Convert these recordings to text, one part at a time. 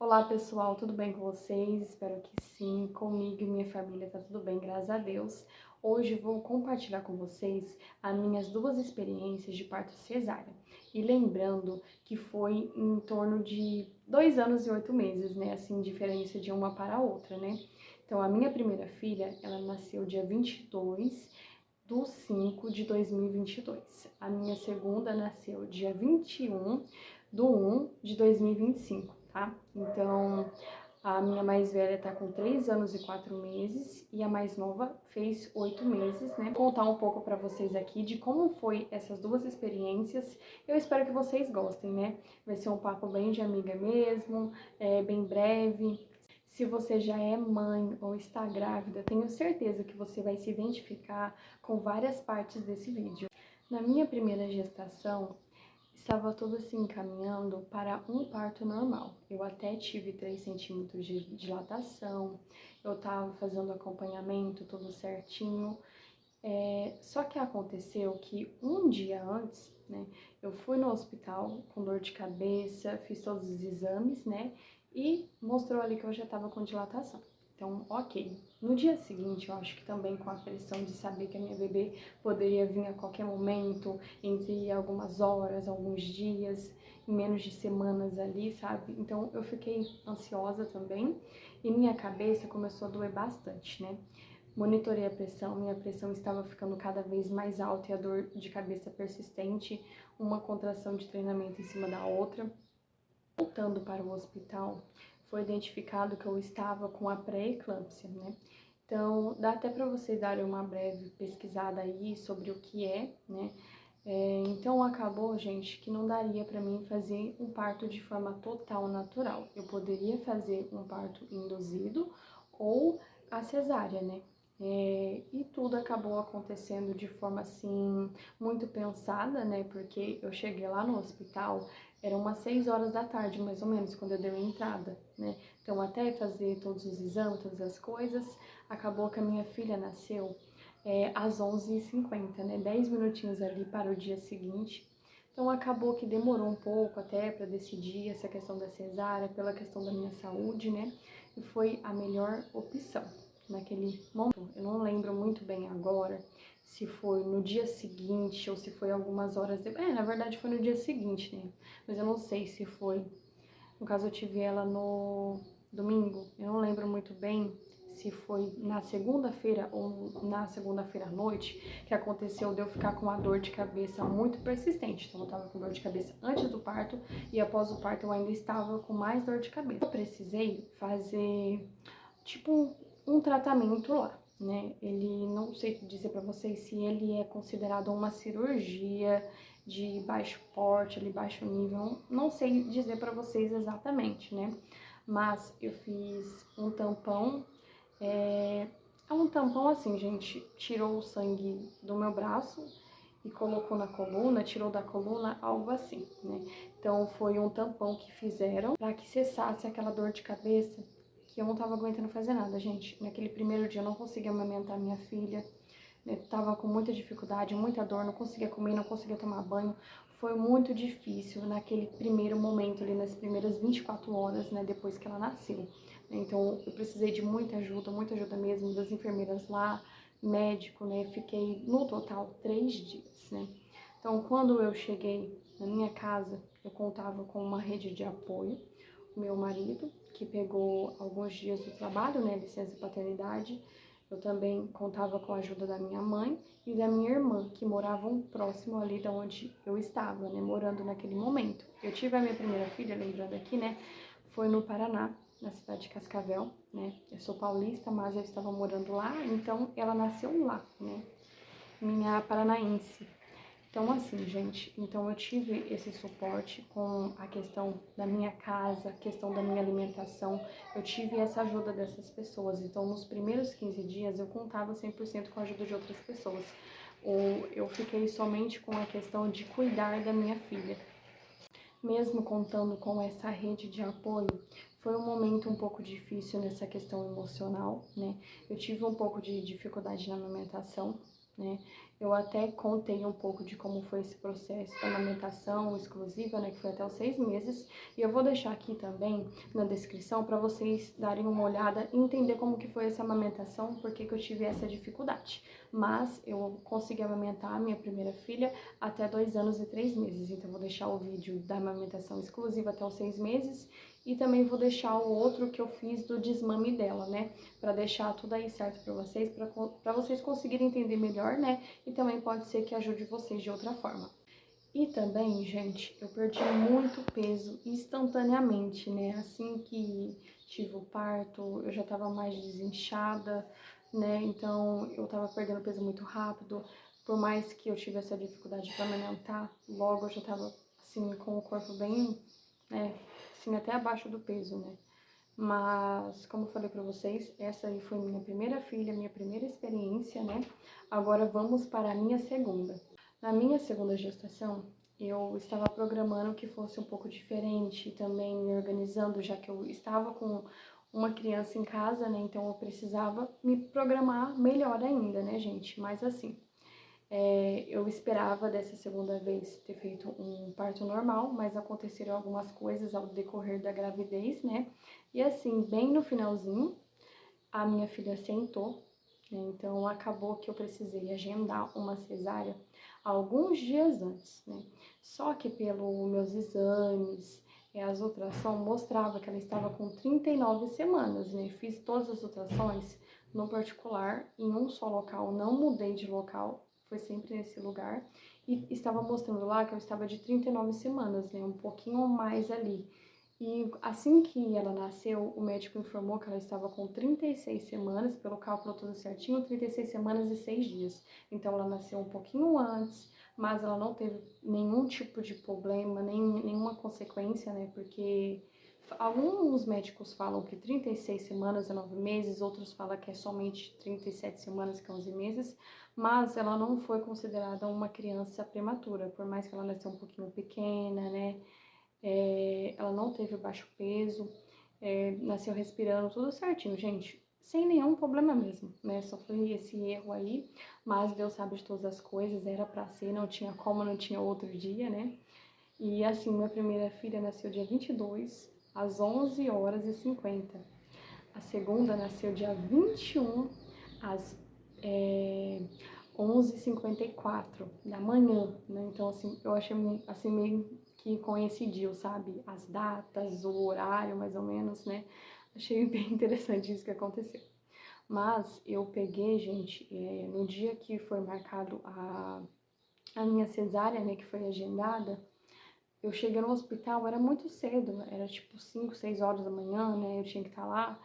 Olá pessoal, tudo bem com vocês? Espero que sim, comigo e minha família tá tudo bem, graças a Deus. Hoje vou compartilhar com vocês as minhas duas experiências de parto cesárea. E lembrando que foi em torno de 2 anos e 8 meses, né? Assim, diferença de uma para a outra, né? Então, a minha primeira filha, ela nasceu dia 22/5 de 2022. A minha segunda nasceu dia 21/1 de 2025, tá? Então, a minha mais velha tá com 3 anos e 4 meses e a mais nova fez 8 meses, né? Vou contar um pouco para vocês aqui de como foi essas duas experiências. Eu espero que vocês gostem, né? Vai ser um papo bem de amiga mesmo, bem breve. Se você já é mãe ou está grávida, tenho certeza que você vai se identificar com várias partes desse vídeo. Na minha primeira gestação, estava tudo se encaminhando para um parto normal. Eu até tive 3 centímetros de dilatação, eu estava fazendo acompanhamento tudo certinho. Só que aconteceu que um dia antes, né, eu fui no hospital com dor de cabeça, fiz todos os exames, né, e mostrou ali que eu já estava com dilatação. Então, ok. No dia seguinte, eu acho que também com a pressão de saber que a minha bebê poderia vir a qualquer momento, entre algumas horas, alguns dias, em menos de semanas ali, sabe? Então, eu fiquei ansiosa também e minha cabeça começou a doer bastante, né? Monitorei a pressão, minha pressão estava ficando cada vez mais alta e a dor de cabeça persistente, uma contração de treinamento em cima da outra. Voltando para o hospital, foi identificado que eu estava com a pré-eclâmpsia, né? Então, dá até para vocês darem uma breve pesquisada aí sobre o que é, né? Então, acabou, gente, que não daria para mim fazer um parto de forma total natural. Eu poderia fazer um parto induzido ou a cesárea, né? E tudo acabou acontecendo de forma assim muito pensada, né? Porque eu cheguei lá no hospital, eram umas 6 horas da tarde, mais ou menos, quando eu dei a entrada, né? Então, até fazer todos os exames, todas as coisas, acabou que a minha filha nasceu às 11h50, né? 10 minutinhos ali para o dia seguinte. Então, acabou que demorou um pouco até para decidir essa questão da cesárea, pela questão da minha saúde, né? E foi a melhor opção naquele momento. Eu não lembro muito bem agora se foi no dia seguinte ou se foi algumas horas depois. Na verdade foi no dia seguinte, né? Mas eu não sei se foi. No caso, eu tive ela no domingo. Eu não lembro muito bem se foi na segunda-feira ou na segunda-feira à noite que aconteceu de eu ficar com uma dor de cabeça muito persistente. Então, eu tava com dor de cabeça antes do parto e após o parto eu ainda estava com mais dor de cabeça. Eu precisei fazer, tipo, um tratamento lá, né? Ele, não sei dizer pra vocês se ele é considerado uma cirurgia de baixo porte, ali, baixo nível, não sei dizer pra vocês exatamente, né? Mas eu fiz um tampão, é um tampão assim, gente, tirou o sangue do meu braço e colocou na coluna, tirou da coluna, algo assim, né? Então foi um tampão que fizeram para que cessasse aquela dor de cabeça, que eu não tava aguentando fazer nada, gente. Naquele primeiro dia eu não conseguia amamentar minha filha, né? Tava com muita dificuldade, muita dor, não conseguia comer, não conseguia tomar banho. Foi muito difícil naquele primeiro momento ali, nas primeiras 24 horas, né, depois que ela nasceu. Então eu precisei de muita ajuda mesmo das enfermeiras lá, médico, né? Fiquei no total 3 dias, né? Então, quando eu cheguei na minha casa, eu contava com uma rede de apoio, o meu marido, que pegou alguns dias do trabalho, né, licença paternidade. Eu também contava com a ajuda da minha mãe e da minha irmã, que moravam próximo ali da onde eu estava, né, morando naquele momento. Eu tive a minha primeira filha, lembrando aqui, né, foi no Paraná, na cidade de Cascavel, né. Eu sou paulista, mas eu estava morando lá, então ela nasceu lá, né, minha paranaense. Então, assim, gente, então eu tive esse suporte com a questão da minha casa, a questão da minha alimentação, eu tive essa ajuda dessas pessoas. Então, nos primeiros 15 dias, eu contava 100% com a ajuda de outras pessoas. Ou eu fiquei somente com a questão de cuidar da minha filha. Mesmo contando com essa rede de apoio, foi um momento um pouco difícil nessa questão emocional, né? Eu tive um pouco de dificuldade na amamentação, né? Eu até contei um pouco de como foi esse processo da amamentação exclusiva, né, que foi até os 6 meses. E eu vou deixar aqui também na descrição para vocês darem uma olhada e entender como que foi essa amamentação, porque que eu tive essa dificuldade. Mas eu consegui amamentar a minha primeira filha até 2 anos e 3 meses. Então, eu vou deixar o vídeo da amamentação exclusiva até os 6 meses e também vou deixar o outro que eu fiz do desmame dela, né? Para deixar tudo aí certo para vocês conseguirem entender melhor, né? E também pode ser que ajude vocês de outra forma. E também, gente, eu perdi muito peso instantaneamente, né? Assim que tive o parto, eu já tava mais desinchada, né? Então, eu tava perdendo peso muito rápido. Por mais que eu tivesse essa dificuldade para amamentar, logo eu já tava, assim, com o corpo bem, né? Assim, até abaixo do peso, né? Mas, como eu falei pra vocês, essa aí foi minha primeira filha, minha primeira experiência, né? Agora vamos para a minha segunda. Na minha segunda gestação, eu estava programando que fosse um pouco diferente, também me organizando, já que eu estava com uma criança em casa, né? Então eu precisava me programar melhor ainda, né, gente? Mas assim, eu esperava dessa segunda vez ter feito um parto normal, mas aconteceram algumas coisas ao decorrer da gravidez, né? E assim, bem no finalzinho, a minha filha sentou, né? Então acabou que eu precisei agendar uma cesárea alguns dias antes, né? Só que pelos meus exames, as ultrassom mostrava que ela estava com 39 semanas, né? Fiz todas as ultrações no particular, em um só local, não mudei de local, foi sempre nesse lugar, e estava mostrando lá que eu estava de 39 semanas, né? Um pouquinho mais ali. E assim que ela nasceu, o médico informou que ela estava com 36 semanas, pelo cálculo tudo certinho, 36 semanas e 6 dias. Então ela nasceu um pouquinho antes, mas ela não teve nenhum tipo de problema, nenhuma consequência, né? Porque alguns médicos falam que 36 semanas é 9 meses, outros falam que é somente 37 semanas, que é 11 meses, mas ela não foi considerada uma criança prematura, por mais que ela nasceu um pouquinho pequena, né? Ela não teve baixo peso, nasceu respirando tudo certinho, gente, sem nenhum problema mesmo, né? Só foi esse erro aí, mas Deus sabe de todas as coisas, era pra ser, não tinha como, não tinha outro dia, né? E assim, minha primeira filha nasceu dia 22, às 11h50. A segunda nasceu dia 21, às 11h54 da manhã, né? Então, assim, eu achei assim, meio que coincidiu, sabe? As datas, o horário, mais ou menos, né? Achei bem interessante isso que aconteceu. Mas eu peguei, gente, no dia que foi marcado a minha cesárea, né, que foi agendada, eu cheguei no hospital, era muito cedo, era tipo 5, 6 horas da manhã, né? Eu tinha que estar lá.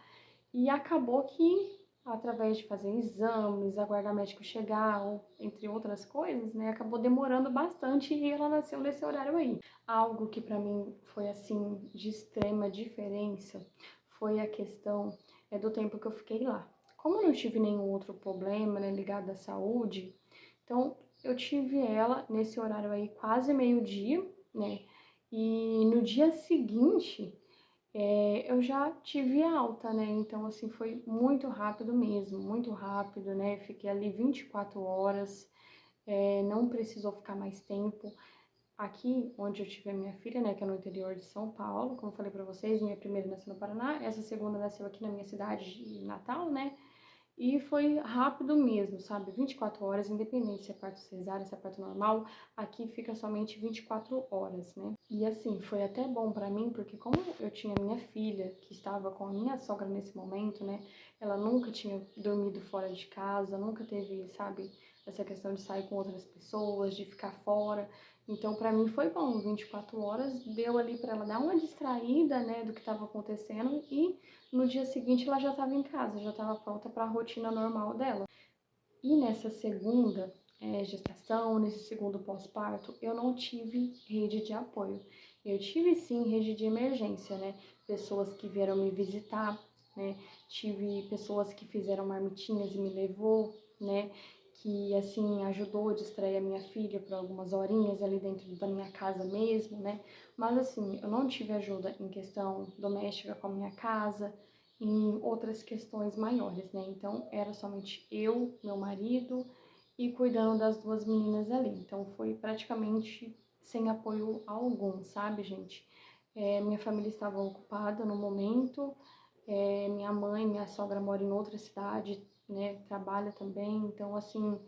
E acabou que, através de fazer exames, aguardar o médico chegar, ou, entre outras coisas, né, acabou demorando bastante e ela nasceu nesse horário aí. Algo que para mim foi, assim, de extrema diferença foi a questão do tempo que eu fiquei lá. Como eu não tive nenhum outro problema, né, ligado à saúde, então eu tive ela nesse horário aí quase meio-dia, né, e no dia seguinte eu já tive alta, né? Então, assim, foi muito rápido mesmo, muito rápido, né? Fiquei ali 24 horas, não precisou ficar mais tempo. Aqui, onde eu tive a minha filha, né, que é no interior de São Paulo, como eu falei pra vocês, minha primeira nasceu no Paraná, essa segunda nasceu aqui na minha cidade de Natal, né? E foi rápido mesmo, sabe? 24 horas, independente se é parto cesárea, se é parto normal, aqui fica somente 24 horas, né? E assim, foi até bom pra mim, porque como eu tinha minha filha, que estava com a minha sogra nesse momento, né? Ela nunca tinha dormido fora de casa, nunca teve, sabe, essa questão de sair com outras pessoas, de ficar fora. Então, pra mim foi bom, 24 horas deu ali pra ela dar uma distraída, né, do que estava acontecendo e no dia seguinte ela já estava em casa, já estava pronta para a rotina normal dela. E nessa segunda gestação, nesse segundo pós-parto, eu não tive rede de apoio. Eu tive sim rede de emergência, né? Pessoas que vieram me visitar, né? Tive pessoas que fizeram marmitinhas e me levou, né? Que assim ajudou a distrair a minha filha por algumas horinhas ali dentro da minha casa mesmo, né? Mas assim, eu não tive ajuda em questão doméstica com a minha casa, em outras questões maiores, né? Então, era somente eu, meu marido e cuidando das duas meninas ali. Então foi praticamente sem apoio algum, sabe, gente? Minha família estava ocupada no momento, minha mãe, minha sogra mora em outra cidade, né, trabalha também, então assim,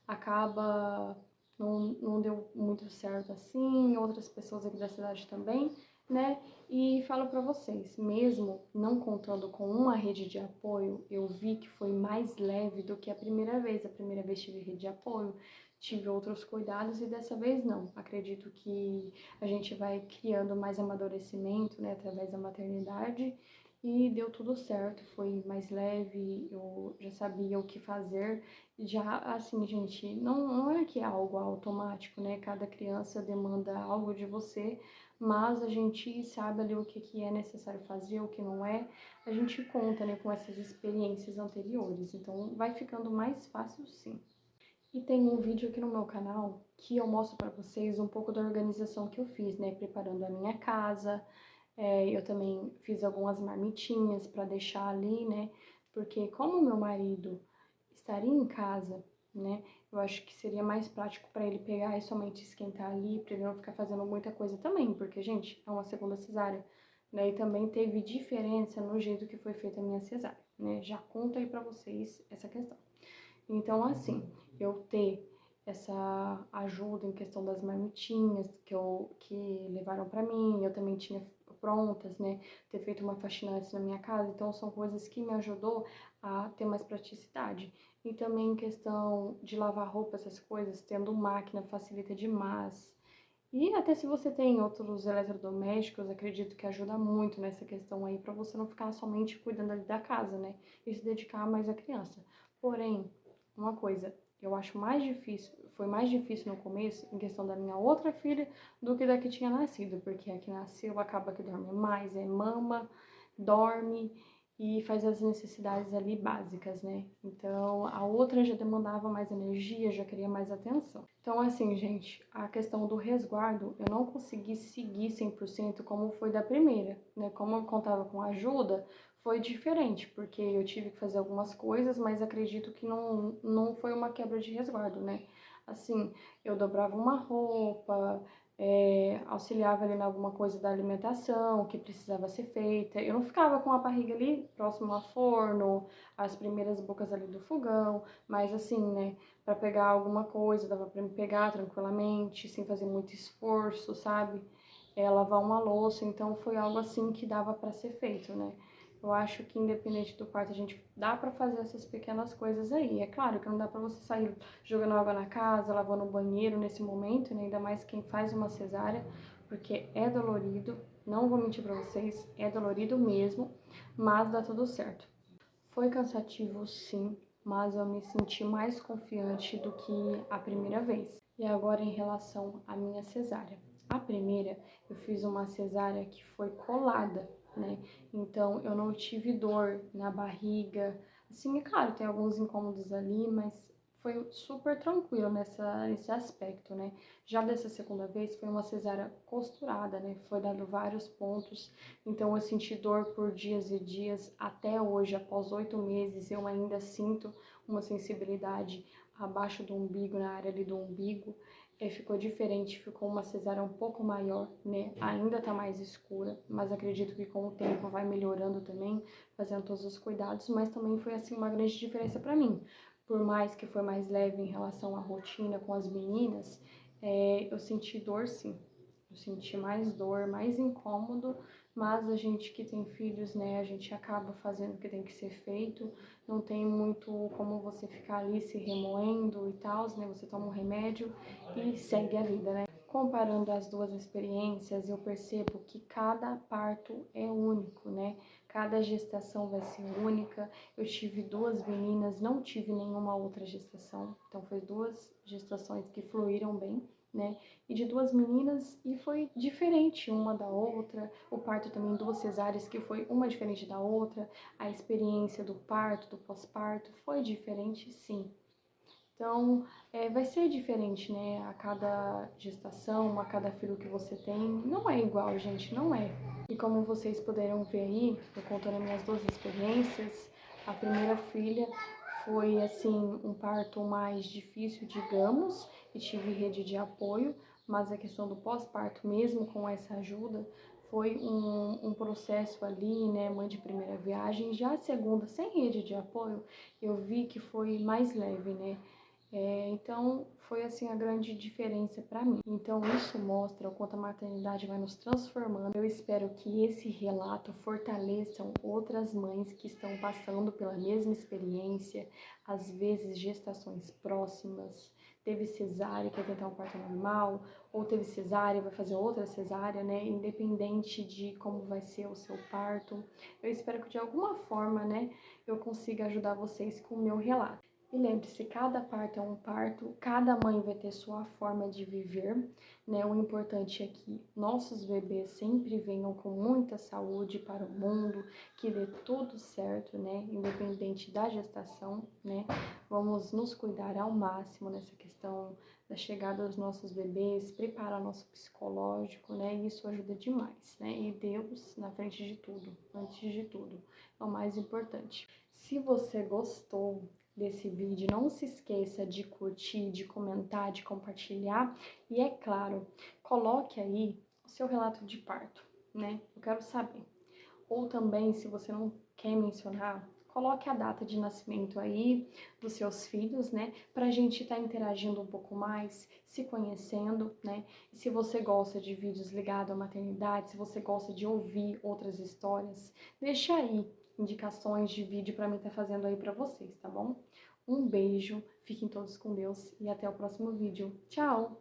acaba, não deu muito certo assim, outras pessoas aqui da cidade também, né, e falo pra vocês, mesmo não contando com uma rede de apoio, eu vi que foi mais leve do que a primeira vez tive rede de apoio, tive outros cuidados e dessa vez não, acredito que a gente vai criando mais amadurecimento, né, através da maternidade, e deu tudo certo, foi mais leve, eu já sabia o que fazer. Já assim, gente, não é que é algo automático, né? Cada criança demanda algo de você, mas a gente sabe ali o que é necessário fazer, o que não é. A gente conta, né, com essas experiências anteriores, então vai ficando mais fácil sim. E tem um vídeo aqui no meu canal que eu mostro para vocês um pouco da organização que eu fiz, né? Preparando a minha casa, eu também fiz algumas marmitinhas para deixar ali, né? Porque como meu marido estaria em casa, né? Eu acho que seria mais prático para ele pegar e somente esquentar ali, para ele não ficar fazendo muita coisa também, porque, gente, é uma segunda cesárea, né? E também teve diferença no jeito que foi feita a minha cesárea, né? Já conto aí para vocês essa questão. Então, assim, eu ter essa ajuda em questão das marmitinhas que levaram para mim, eu também tinha prontas, né, ter feito uma faxina antes na minha casa, então são coisas que me ajudou a ter mais praticidade. E também em questão de lavar roupa, essas coisas, tendo máquina facilita demais. E até se você tem outros eletrodomésticos, acredito que ajuda muito nessa questão aí, para você não ficar somente cuidando ali da casa, né, e se dedicar mais à criança. Porém, uma coisa, eu acho mais difícil, foi mais difícil no começo, em questão da minha outra filha, do que da que tinha nascido, porque a que nasceu acaba que dorme mais, mama, dorme e faz as necessidades ali básicas, né? Então, a outra já demandava mais energia, já queria mais atenção. Então, assim, gente, a questão do resguardo, eu não consegui seguir 100% como foi da primeira, né? Como eu contava com ajuda, foi diferente, porque eu tive que fazer algumas coisas, mas acredito que não foi uma quebra de resguardo, né? Assim, eu dobrava uma roupa, auxiliava ali em alguma coisa da alimentação que precisava ser feita. Eu não ficava com a barriga ali próximo ao forno, as primeiras bocas ali do fogão, mas assim, né, para pegar alguma coisa, dava para me pegar tranquilamente, sem fazer muito esforço, sabe? Lavar uma louça, então foi algo assim que dava para ser feito, né? Eu acho que independente do quarto, a gente dá para fazer essas pequenas coisas aí. É claro que não dá para você sair jogando água na casa, lavando o banheiro nesse momento, né? Ainda mais quem faz uma cesárea, porque é dolorido. Não vou mentir para vocês, é dolorido mesmo, mas dá tudo certo. Foi cansativo, sim, mas eu me senti mais confiante do que a primeira vez. E agora em relação à minha cesárea. A primeira, eu fiz uma cesárea que foi colada, né? Então eu não tive dor na barriga. Assim, é claro, tem alguns incômodos ali, mas foi super tranquilo nesse aspecto, né? Já dessa segunda vez foi uma cesárea costurada, né? Foi dado vários pontos, então eu senti dor por dias e dias. Até hoje, após 8 meses, eu ainda sinto uma sensibilidade abaixo do umbigo, na área ali do umbigo. Ficou diferente, ficou uma cesárea um pouco maior, né? Ainda tá mais escura, mas acredito que com o tempo vai melhorando também, fazendo todos os cuidados, mas também foi assim uma grande diferença para mim. Por mais que foi mais leve em relação à rotina com as meninas, eu senti dor sim. Eu senti mais dor, mais incômodo, mas a gente que tem filhos, né, a gente acaba fazendo o que tem que ser feito, não tem muito como você ficar ali se remoendo e tal, né, você toma um remédio e segue a vida, né. Comparando as duas experiências, eu percebo que cada parto é único, né, cada gestação vai ser única. Eu tive duas meninas, não tive nenhuma outra gestação, então foi duas gestações que fluíram bem, né, e de duas meninas, e foi diferente uma da outra. O parto também, duas cesáreas, que foi uma diferente da outra. A experiência do parto, do pós-parto, foi diferente, sim. Então, vai ser diferente, né? A cada gestação, a cada filho que você tem, não é igual, gente, não é. E como vocês puderam ver aí, eu contando as minhas duas experiências, a primeira filha Foi, assim, um parto mais difícil, digamos, e tive rede de apoio, mas a questão do pós-parto, mesmo com essa ajuda, foi um processo ali, né, mãe de primeira viagem. Já a segunda, sem rede de apoio, eu vi que foi mais leve, né? Então, foi assim a grande diferença para mim. Então, isso mostra o quanto a maternidade vai nos transformando. Eu espero que esse relato fortaleçam outras mães que estão passando pela mesma experiência, às vezes gestações próximas. Teve cesárea, quer tentar um parto normal, ou teve cesárea, vai fazer outra cesárea, né? Independente de como vai ser o seu parto. Eu espero que de alguma forma, né, eu consiga ajudar vocês com o meu relato. E lembre-se, cada parto é um parto, cada mãe vai ter sua forma de viver, né? O importante é que nossos bebês sempre venham com muita saúde para o mundo, que dê tudo certo, né? Independente da gestação, né? Vamos nos cuidar ao máximo nessa questão da chegada dos nossos bebês, preparar nosso psicológico, né? Isso ajuda demais, né? E Deus na frente de tudo, antes de tudo, é o mais importante. Se você gostou desse vídeo, não se esqueça de curtir, de comentar, de compartilhar e, é claro, coloque aí o seu relato de parto, né? Eu quero saber. Ou também, se você não quer mencionar, coloque a data de nascimento aí dos seus filhos, né? Pra gente estar interagindo um pouco mais, se conhecendo, né? E se você gosta de vídeos ligados à maternidade, se você gosta de ouvir outras histórias, deixa aí indicações de vídeo pra mim estar fazendo aí pra vocês, tá bom? Um beijo, fiquem todos com Deus e até o próximo vídeo. Tchau!